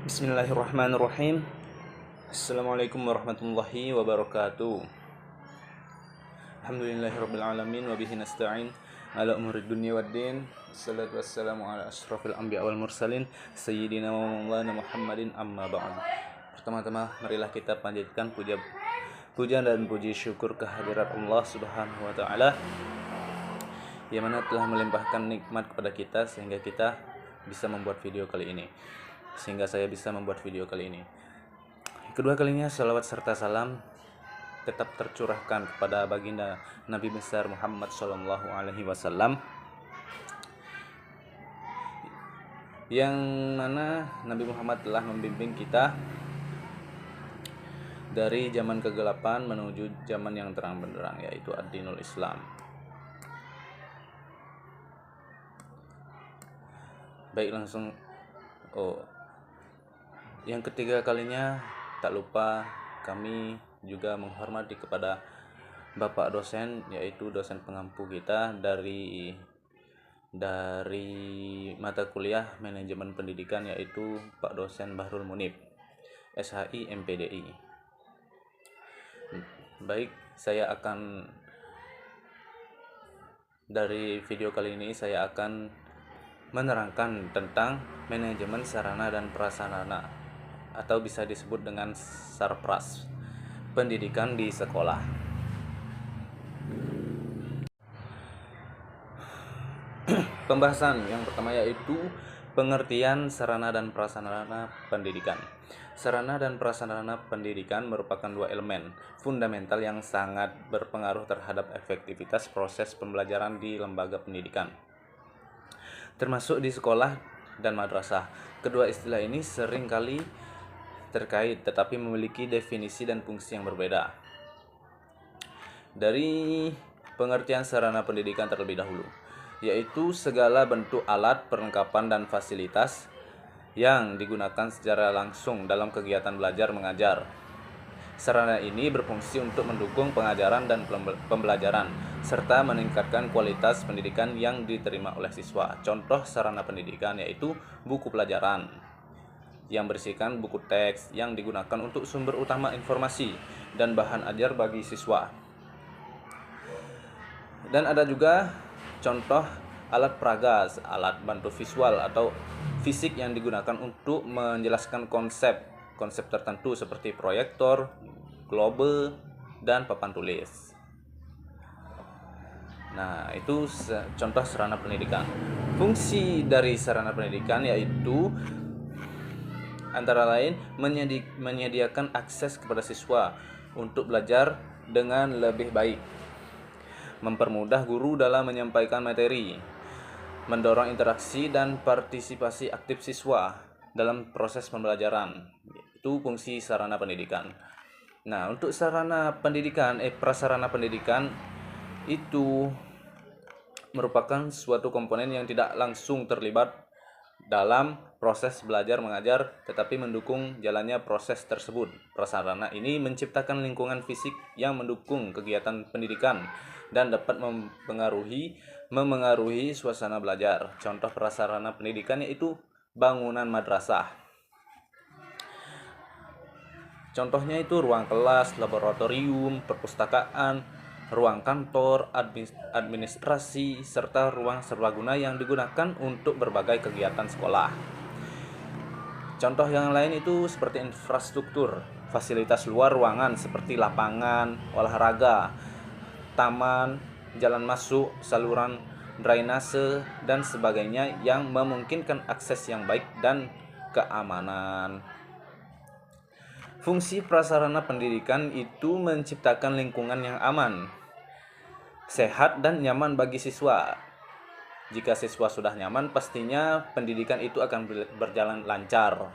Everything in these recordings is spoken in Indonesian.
Bismillahirrahmanirrahim. Assalamualaikum warahmatullahi wabarakatuh. Alhamdulillahirabbil alamin wa bihi nasta'in ala umuri dunya waddin. Wassalatu wassalamu ala asyrafil anbiya wal mursalin sayyidina wa maulana Muhammadin amma ba'd. Pertama-tama marilah kita panjatkan puja dan puji syukur kehadirat Allah Subhanahu wa taala yang mana telah melimpahkan nikmat kepada kita sehingga kita bisa membuat video kali ini. Kedua kalinya salawat serta salam tetap tercurahkan kepada baginda Nabi besar Muhammad Sallallahu Alaihi Wasallam, yang mana Nabi Muhammad telah membimbing kita dari zaman kegelapan menuju zaman yang terang benderang, yaitu ad-dinul Islam. Baik, langsung yang ketiga kalinya, tak lupa kami juga menghormati kepada Bapak dosen, yaitu dosen pengampu kita dari mata kuliah manajemen pendidikan, yaitu Pak dosen Bahrul Munib, SHI MPDI. Baik, dari video kali ini saya akan menerangkan tentang manajemen sarana dan prasarana, atau bisa disebut dengan sarpras, pendidikan di sekolah. Pembahasan yang pertama yaitu pengertian sarana dan prasarana pendidikan. Sarana dan prasarana pendidikan merupakan dua elemen fundamental yang sangat berpengaruh terhadap efektivitas proses pembelajaran di lembaga pendidikan, termasuk di sekolah dan madrasah. Kedua istilah ini sering kali terkait tetapi memiliki definisi dan fungsi yang berbeda. Dari pengertian sarana pendidikan terlebih dahulu, yaitu segala bentuk alat, perlengkapan, dan fasilitas yang digunakan secara langsung dalam kegiatan belajar mengajar. Sarana ini berfungsi untuk mendukung pengajaran dan pembelajaran serta meningkatkan kualitas pendidikan yang diterima oleh siswa. Contoh sarana pendidikan yaitu buku pelajaran yang berisikan buku teks yang digunakan untuk sumber utama informasi dan bahan ajar bagi siswa. Dan ada juga contoh alat peraga, alat bantu visual atau fisik yang digunakan untuk menjelaskan konsep tertentu seperti proyektor, globe, dan papan tulis. Nah, itu contoh sarana pendidikan. Fungsi dari sarana pendidikan yaitu antara lain menyediakan akses kepada siswa untuk belajar dengan lebih baik, mempermudah guru dalam menyampaikan materi, mendorong interaksi dan partisipasi aktif siswa dalam proses pembelajaran. Itu fungsi sarana pendidikan. Nah, untuk prasarana pendidikan itu merupakan suatu komponen yang tidak langsung terlibat dalam proses belajar mengajar tetapi mendukung jalannya proses tersebut. Prasarana ini menciptakan lingkungan fisik yang mendukung kegiatan pendidikan dan dapat memengaruhi suasana belajar. Contoh prasarana pendidikan yaitu bangunan madrasah. Contohnya itu ruang kelas, laboratorium, perpustakaan, ruang kantor, administrasi, serta ruang serbaguna yang digunakan untuk berbagai kegiatan sekolah. Contoh yang lain itu seperti infrastruktur, fasilitas luar ruangan seperti lapangan olahraga, taman, jalan masuk, saluran drainase, dan sebagainya yang memungkinkan akses yang baik dan keamanan. Fungsi prasarana pendidikan itu menciptakan lingkungan yang aman, sehat, dan nyaman bagi siswa. Jika siswa sudah nyaman, pastinya pendidikan itu akan berjalan lancar.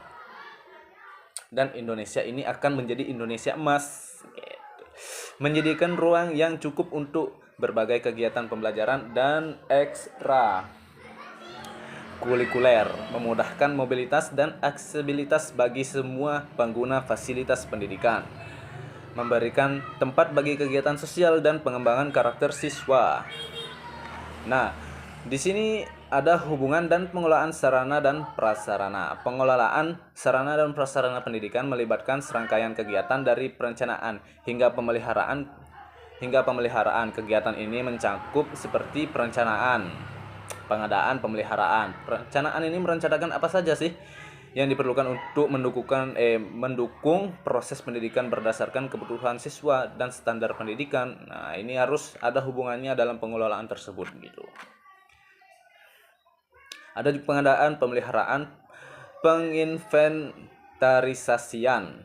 Dan Indonesia ini akan menjadi Indonesia emas. Menyediakan ruang yang cukup untuk berbagai kegiatan pembelajaran dan ekstra kurikuler, memudahkan mobilitas dan aksesibilitas bagi semua pengguna fasilitas pendidikan, memberikan tempat bagi kegiatan sosial dan pengembangan karakter siswa. Nah, di sini ada hubungan dan pengelolaan sarana dan prasarana. Pengelolaan sarana dan prasarana pendidikan melibatkan serangkaian kegiatan dari perencanaan hingga pemeliharaan. Kegiatan ini mencakup seperti perencanaan, pengadaan, pemeliharaan. Perencanaan ini merencanakan apa saja sih yang diperlukan untuk mendukung proses pendidikan berdasarkan kebutuhan siswa dan standar pendidikan. Nah, ini harus ada hubungannya dalam pengelolaan tersebut gitu. Ada juga pengadaan, pemeliharaan, penginventarisasian,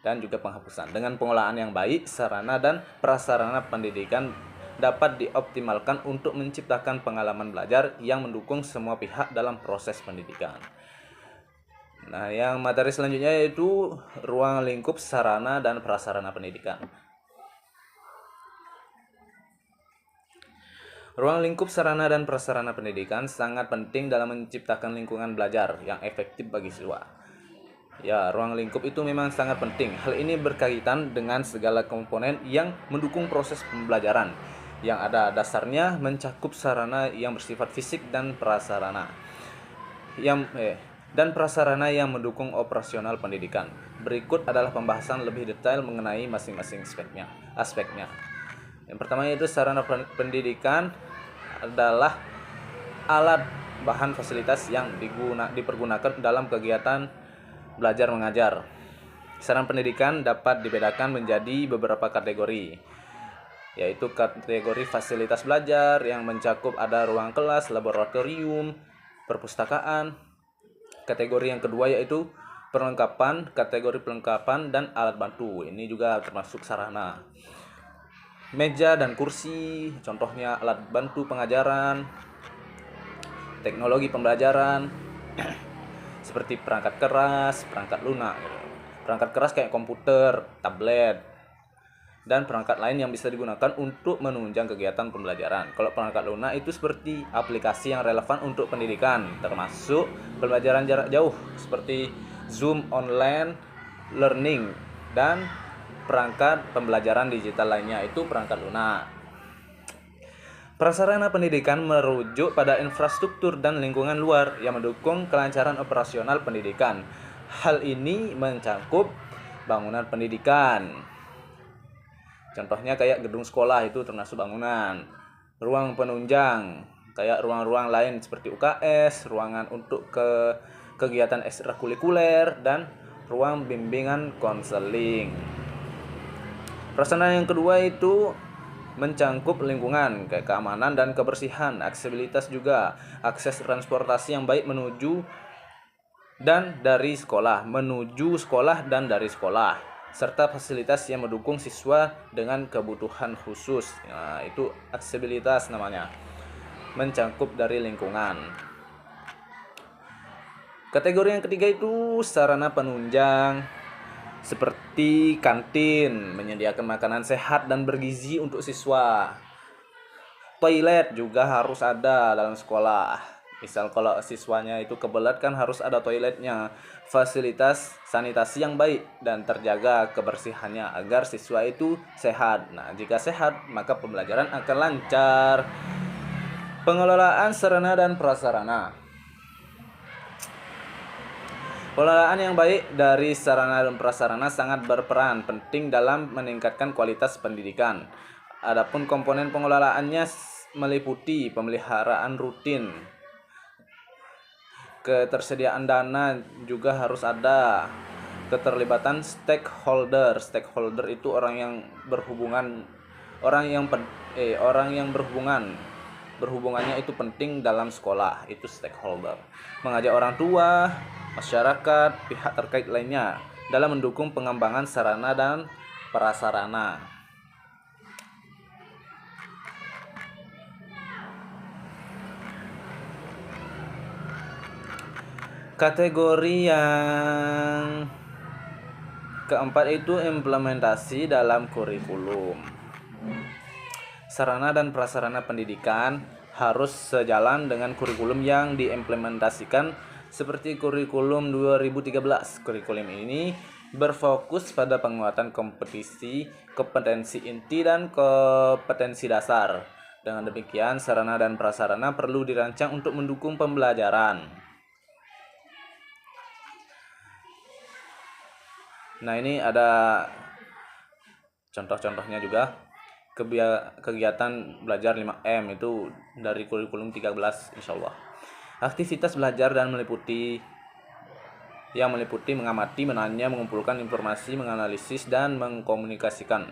dan juga penghapusan. Dengan pengelolaan yang baik, sarana dan prasarana pendidikan dapat dioptimalkan untuk menciptakan pengalaman belajar yang mendukung semua pihak dalam proses pendidikan. Nah, yang materi selanjutnya yaitu ruang lingkup sarana dan prasarana pendidikan. Ruang lingkup sarana dan prasarana pendidikan sangat penting dalam menciptakan lingkungan belajar yang efektif bagi siswa. Ya, ruang lingkup itu memang sangat penting. Hal ini berkaitan dengan segala komponen yang mendukung proses pembelajaran, yang ada dasarnya mencakup sarana yang bersifat fisik dan prasarana yang mendukung operasional pendidikan. Berikut adalah pembahasan lebih detail mengenai masing-masing aspeknya. Yang pertama yaitu sarana pendidikan adalah alat, bahan, fasilitas yang dipergunakan dalam kegiatan belajar mengajar. Sarana pendidikan dapat dibedakan menjadi beberapa kategori, yaitu kategori fasilitas belajar yang mencakup ada ruang kelas, laboratorium, perpustakaan. Kategori yang kedua yaitu kategori perlengkapan dan alat bantu. Ini juga termasuk sarana. Meja dan kursi, contohnya alat bantu pengajaran. Teknologi pembelajaran seperti perangkat keras, perangkat lunak. Perangkat keras kayak komputer, tablet, dan perangkat lain yang bisa digunakan untuk menunjang kegiatan pembelajaran. Kalau perangkat lunak itu seperti aplikasi yang relevan untuk pendidikan, termasuk pembelajaran jarak jauh seperti Zoom, online learning, dan perangkat pembelajaran digital lainnya itu perangkat lunak. Prasarana pendidikan merujuk pada infrastruktur dan lingkungan luar yang mendukung kelancaran operasional pendidikan. Hal ini mencakup bangunan pendidikan. Contohnya kayak gedung sekolah itu termasuk bangunan. Ruang penunjang kayak ruang-ruang lain seperti UKS, ruangan untuk kegiatan ekstrakurikuler, dan ruang bimbingan konseling. Prasarana yang kedua itu mencangkup lingkungan kayak keamanan dan kebersihan, aksesibilitas juga, akses transportasi yang baik menuju dari sekolah dan dari sekolah, serta fasilitas yang mendukung siswa dengan kebutuhan khusus. Nah, itu aksesibilitas namanya, mencangkup dari lingkungan. Kategori yang ketiga itu sarana penunjang seperti kantin, menyediakan makanan sehat dan bergizi untuk siswa. Toilet juga harus ada dalam sekolah. Misal kalau siswanya itu kebelet kan harus ada toiletnya. Fasilitas sanitasi yang baik dan terjaga kebersihannya agar siswa itu sehat. Nah, jika sehat maka pembelajaran akan lancar. Pengelolaan sarana dan prasarana. Pengelolaan yang baik dari sarana dan prasarana sangat berperan penting dalam meningkatkan kualitas pendidikan. Adapun komponen pengelolaannya meliputi pemeliharaan rutin, ketersediaan dana juga harus ada, keterlibatan stakeholder. Stakeholder itu orang yang berhubungan, berhubungannya itu penting dalam sekolah, itu stakeholder. Mengajak orang tua, masyarakat, pihak terkait lainnya dalam mendukung pengembangan sarana dan prasarana. Kategori yang keempat itu implementasi dalam kurikulum. Sarana dan prasarana pendidikan harus sejalan dengan kurikulum yang diimplementasikan seperti kurikulum 2013. Kurikulum ini berfokus pada penguatan kompetensi inti dan kompetensi dasar. Dengan demikian, sarana dan prasarana perlu dirancang untuk mendukung pembelajaran. Nah, ini ada contoh-contohnya juga. Kegiatan belajar 5M itu dari kurikulum 13 insya Allah. Aktivitas belajar dan meliputi mengamati, menanya, mengumpulkan informasi, menganalisis, dan mengkomunikasikan.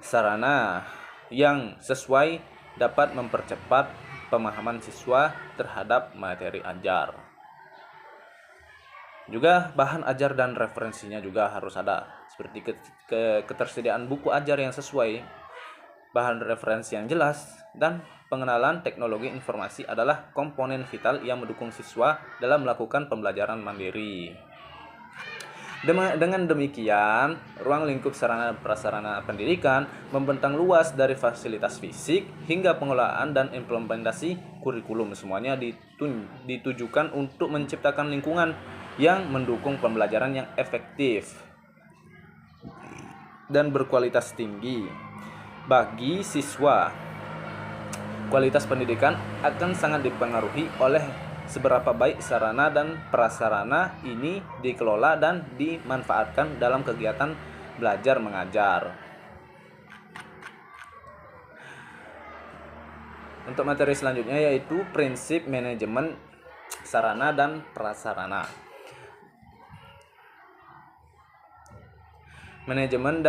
Sarana yang sesuai dapat mempercepat pemahaman siswa terhadap materi ajar. Juga bahan ajar dan referensinya juga harus ada, seperti ketersediaan buku ajar yang sesuai, bahan referensi yang jelas, dan pengenalan teknologi informasi adalah komponen vital yang mendukung siswa dalam melakukan pembelajaran mandiri. Dengan demikian, ruang lingkup sarana prasarana pendidikan membentang luas dari fasilitas fisik hingga pengelolaan dan implementasi kurikulum. Semuanya ditujukan untuk menciptakan lingkungan yang mendukung pembelajaran yang efektif dan berkualitas tinggi bagi siswa. Kualitas pendidikan akan sangat dipengaruhi oleh seberapa baik sarana dan prasarana ini dikelola dan dimanfaatkan dalam kegiatan belajar mengajar. Untuk materi selanjutnya yaitu prinsip manajemen sarana dan prasarana. Manajemen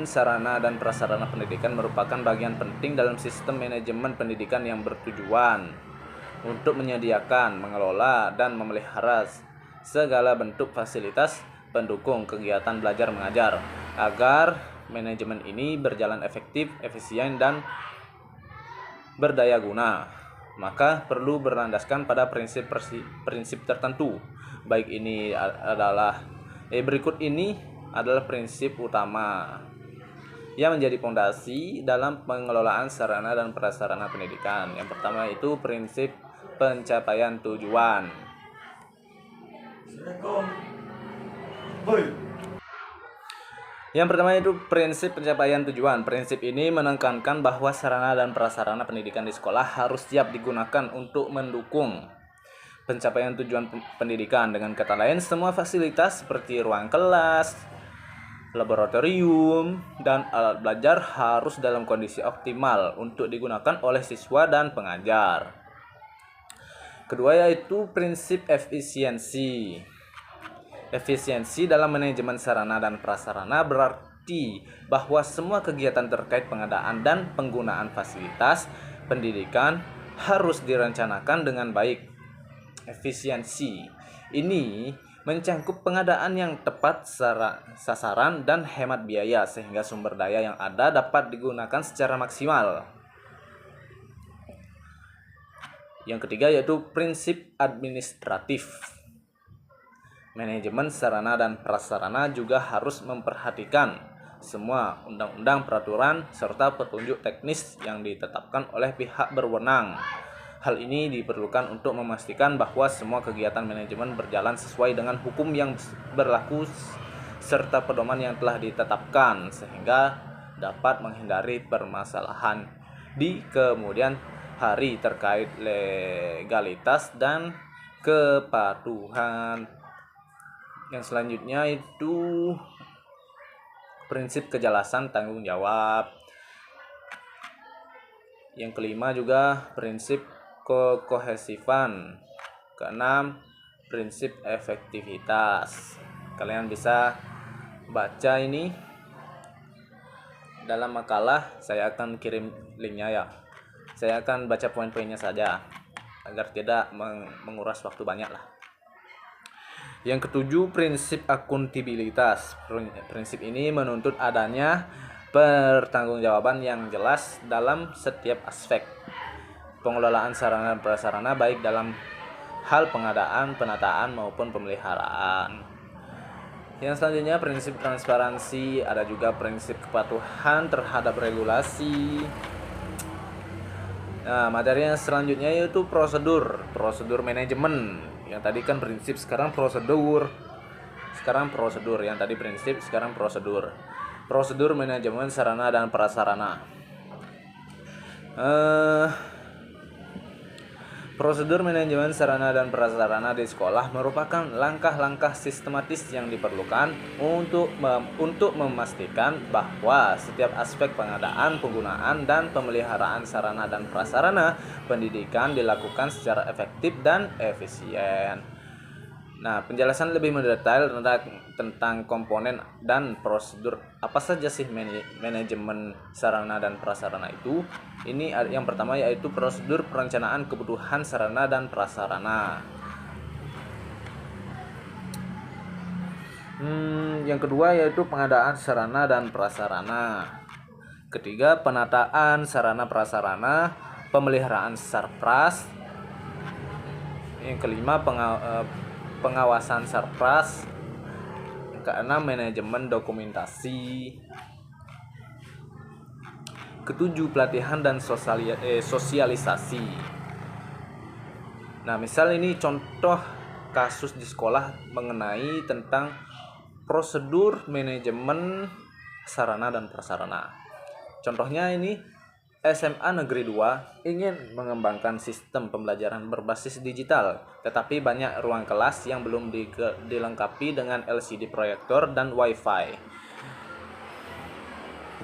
sarana dan prasarana pendidikan merupakan bagian penting dalam sistem manajemen pendidikan yang bertujuan untuk menyediakan, mengelola, dan memelihara segala bentuk fasilitas pendukung kegiatan belajar mengajar agar manajemen ini berjalan efektif, efisien, dan berdaya guna. Maka perlu berlandaskan pada prinsip tertentu. Berikut ini adalah prinsip utama yang menjadi fondasi dalam pengelolaan sarana dan prasarana pendidikan. Yang pertama itu prinsip pencapaian tujuan. Yang pertama itu prinsip pencapaian tujuan. Prinsip ini menekankan bahwa sarana dan prasarana pendidikan di sekolah harus siap digunakan untuk mendukung pencapaian tujuan pendidikan. Dengan kata lain, semua fasilitas seperti ruang kelas, laboratorium, dan alat belajar harus dalam kondisi optimal untuk digunakan oleh siswa dan pengajar. Kedua yaitu prinsip efisiensi. Efisiensi dalam manajemen sarana dan prasarana berarti bahwa semua kegiatan terkait pengadaan dan penggunaan fasilitas pendidikan harus direncanakan dengan baik. Efisiensi ini mencangkup pengadaan yang tepat sasaran dan hemat biaya sehingga sumber daya yang ada dapat digunakan secara maksimal. Yang ketiga yaitu prinsip administratif. Manajemen sarana dan prasarana juga harus memperhatikan semua undang-undang, peraturan, serta petunjuk teknis yang ditetapkan oleh pihak berwenang. Hal ini diperlukan untuk memastikan bahwa semua kegiatan manajemen berjalan sesuai dengan hukum yang berlaku serta pedoman yang telah ditetapkan sehingga dapat menghindari permasalahan di kemudian hari terkait legalitas dan kepatuhan. Yang selanjutnya itu prinsip kejelasan tanggung jawab. Yang kelima juga prinsip kohesifan. Keenam, prinsip efektivitas. Kalian bisa baca ini dalam makalah, saya akan kirim linknya ya. Saya akan baca poin-poinnya saja agar tidak menguras waktu banyak lah. Yang ketujuh, prinsip akuntabilitas. Prinsip ini menuntut adanya pertanggungjawaban yang jelas dalam setiap aspek pengelolaan sarana dan prasarana, baik dalam hal pengadaan, penataan maupun pemeliharaan. Yang selanjutnya prinsip transparansi, ada juga prinsip kepatuhan terhadap regulasi. Nah, materi yang selanjutnya yaitu prosedur manajemen. Yang tadi kan prinsip, sekarang prosedur. Yang tadi prinsip, sekarang prosedur. Prosedur manajemen sarana dan prasarana. Prosedur manajemen sarana dan prasarana di sekolah merupakan langkah-langkah sistematis yang diperlukan untuk memastikan bahwa setiap aspek pengadaan, penggunaan, dan pemeliharaan sarana dan prasarana pendidikan dilakukan secara efektif dan efisien. Nah, penjelasan lebih mendetail tentang komponen dan prosedur apa saja sih manajemen sarana dan prasarana itu. Ini yang pertama yaitu prosedur perencanaan kebutuhan sarana dan prasarana. Yang kedua yaitu pengadaan sarana dan prasarana. Ketiga, penataan sarana prasarana, pemeliharaan sarpras. Yang kelima, pengawasan sarpras. Keenam, manajemen dokumentasi. Ketujuh, pelatihan dan sosialisasi. Nah, misal ini contoh kasus di sekolah mengenai tentang prosedur manajemen sarana dan prasarana. Contohnya ini SMA Negeri 2 ingin mengembangkan sistem pembelajaran berbasis digital, tetapi banyak ruang kelas yang belum dilengkapi dengan LCD proyektor dan WiFi.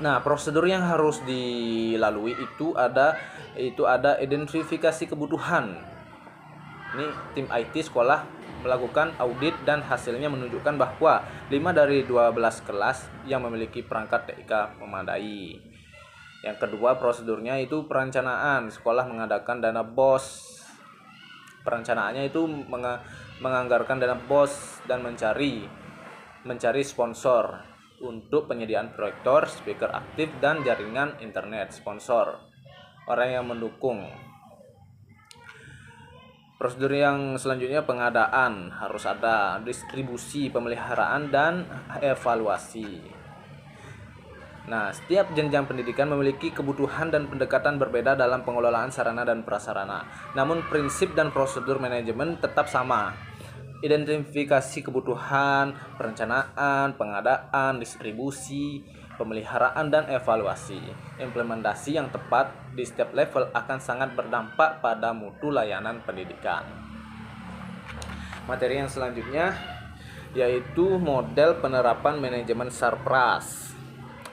Nah, prosedur yang harus dilalui itu ada identifikasi kebutuhan. Ini tim IT sekolah melakukan audit dan hasilnya menunjukkan bahwa 5 dari 12 kelas yang memiliki perangkat TK memadai. Yang kedua, prosedurnya itu perencanaan. Sekolah mengadakan dana BOS. Perencanaannya itu menganggarkan dana BOS dan mencari sponsor untuk penyediaan proyektor, speaker aktif, dan jaringan internet. Sponsor, orang yang mendukung. Prosedur yang selanjutnya pengadaan, harus ada distribusi, pemeliharaan, dan evaluasi. Nah, setiap jenjang pendidikan memiliki kebutuhan dan pendekatan berbeda dalam pengelolaan sarana dan prasarana. Namun prinsip dan prosedur manajemen tetap sama. Identifikasi kebutuhan, perencanaan, pengadaan, distribusi, pemeliharaan, dan evaluasi. Implementasi yang tepat di setiap level akan sangat berdampak pada mutu layanan pendidikan. Materi yang selanjutnya yaitu model penerapan manajemen sarpras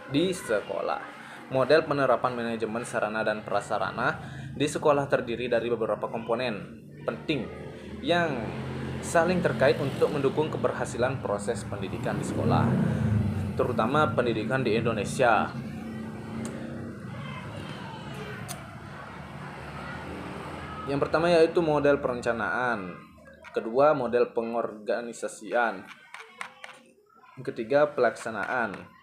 di sekolah. Model penerapan manajemen sarana dan prasarana di sekolah terdiri dari beberapa komponen penting yang saling terkait untuk mendukung keberhasilan proses pendidikan di sekolah, terutama pendidikan di Indonesia. Yang pertama yaitu model perencanaan, kedua model pengorganisasian, ketiga pelaksanaan,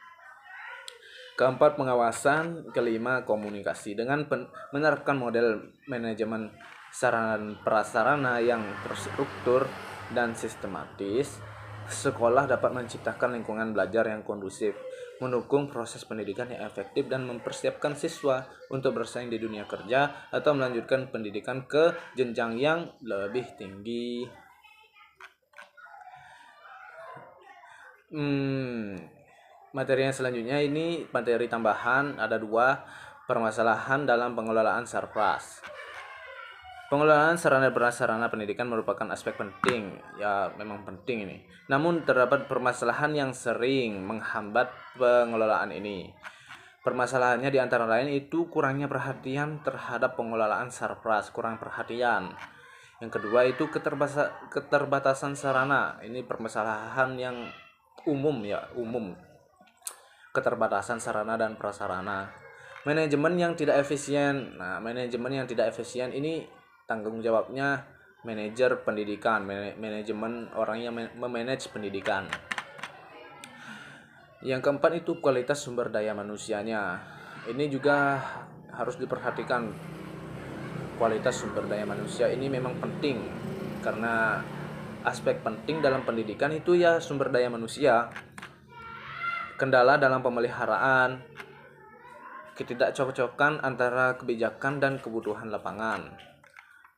keempat pengawasan, kelima komunikasi. Dengan menerapkan model manajemen sarana dan prasarana yang terstruktur dan sistematis, sekolah dapat menciptakan lingkungan belajar yang kondusif, mendukung proses pendidikan yang efektif, dan mempersiapkan siswa untuk bersaing di dunia kerja atau melanjutkan pendidikan ke jenjang yang lebih tinggi. Materi yang selanjutnya ini materi tambahan, ada 2 permasalahan dalam pengelolaan sarpras. Pengelolaan sarana dan prasarana pendidikan merupakan aspek penting, ya memang penting ini. Namun terdapat permasalahan yang sering menghambat pengelolaan ini. Permasalahannya di antara lain itu kurangnya perhatian terhadap pengelolaan sarpras, kurang perhatian. Yang kedua itu keterbatasan sarana. Ini permasalahan yang umum. Keterbatasan sarana dan prasarana. Manajemen yang tidak efisien. Nah, manajemen yang tidak efisien ini tanggung jawabnya manajer pendidikan, manajemen orang yang memanage pendidikan. Yang keempat itu kualitas sumber daya manusianya. Ini juga harus diperhatikan. Kualitas sumber daya manusia ini memang penting, karena aspek penting dalam pendidikan itu ya sumber daya manusia. Kendala dalam pemeliharaan, ketidakcocokan antara kebijakan dan kebutuhan lapangan,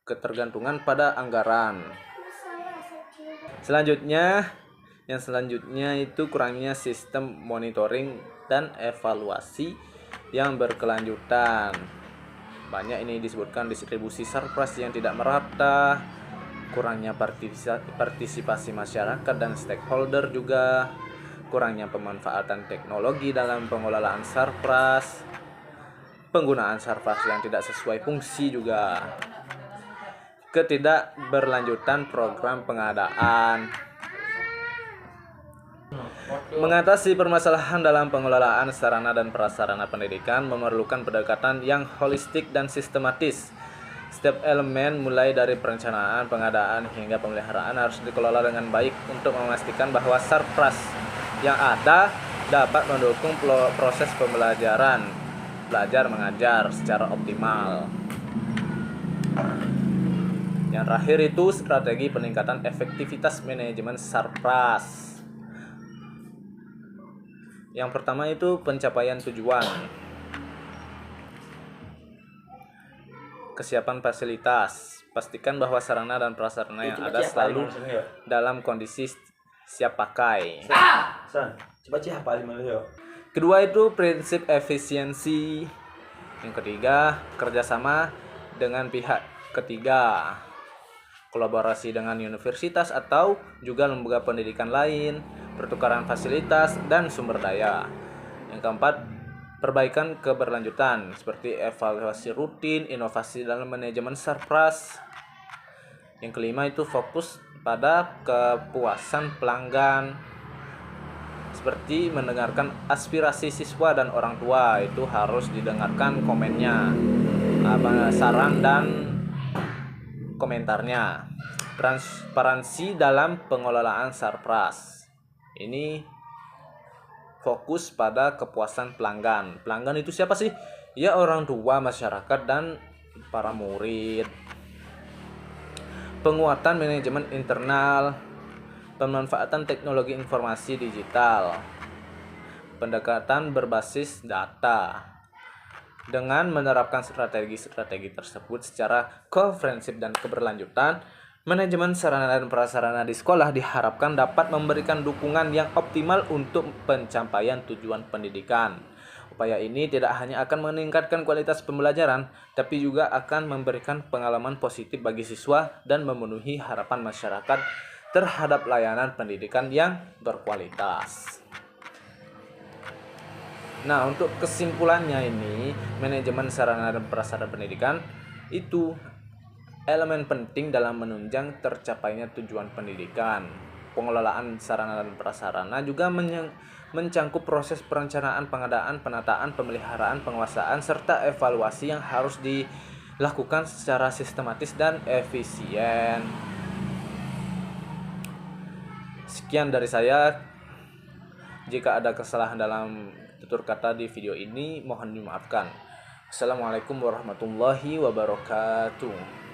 ketergantungan pada anggaran. Selanjutnya Yang selanjutnya itu kurangnya sistem monitoring dan evaluasi yang berkelanjutan. Banyak ini disebutkan distribusi surplus yang tidak merata, kurangnya partisipasi masyarakat dan stakeholder juga, kurangnya pemanfaatan teknologi dalam pengelolaan surplus, penggunaan surplus yang tidak sesuai fungsi juga, ketidakberlanjutan program pengadaan. Mengatasi permasalahan dalam pengelolaan sarana dan prasarana pendidikan memerlukan pendekatan yang holistik dan sistematis. Setiap elemen mulai dari perencanaan, pengadaan, hingga pemeliharaan harus dikelola dengan baik untuk memastikan bahwa surplus yang ada dapat mendukung proses pembelajaran, belajar mengajar secara optimal. Yang terakhir itu strategi peningkatan efektivitas manajemen surplus. Yang pertama itu pencapaian tujuan. Kesiapan fasilitas. Pastikan bahwa sarana dan prasarana yang ada selalu dalam kondisi siap pakai. Kedua itu prinsip efisiensi. Yang ketiga, kerjasama dengan pihak ketiga, kolaborasi dengan universitas atau juga lembaga pendidikan lain, pertukaran fasilitas dan sumber daya. Yang keempat, perbaikan keberlanjutan seperti evaluasi rutin, inovasi dalam manajemen surplus. Yang kelima itu fokus pada kepuasan pelanggan, seperti mendengarkan aspirasi siswa dan orang tua, itu harus didengarkan komennya, saran dan komentarnya. Transparansi dalam pengelolaan surplus. Ini fokus pada kepuasan pelanggan. Pelanggan itu siapa sih? Ya orang tua, masyarakat, dan para murid. Penguatan manajemen internal, pemanfaatan teknologi informasi digital, pendekatan berbasis data. Dengan menerapkan strategi-strategi tersebut secara komprehensif dan keberlanjutan, manajemen sarana dan prasarana di sekolah diharapkan dapat memberikan dukungan yang optimal untuk pencapaian tujuan pendidikan. Upaya ini tidak hanya akan meningkatkan kualitas pembelajaran, tapi juga akan memberikan pengalaman positif bagi siswa dan memenuhi harapan masyarakat terhadap layanan pendidikan yang berkualitas. Nah, untuk kesimpulannya ini, manajemen sarana dan prasarana pendidikan itu elemen penting dalam menunjang tercapainya tujuan pendidikan. Pengelolaan sarana dan prasarana juga mencangkup proses perencanaan, pengadaan, penataan, pemeliharaan, penguasaan, serta evaluasi yang harus dilakukan secara sistematis dan efisien. Sekian dari saya. Jika ada kesalahan dalam tutur kata di video ini, mohon dimaafkan. Assalamualaikum warahmatullahi wabarakatuh.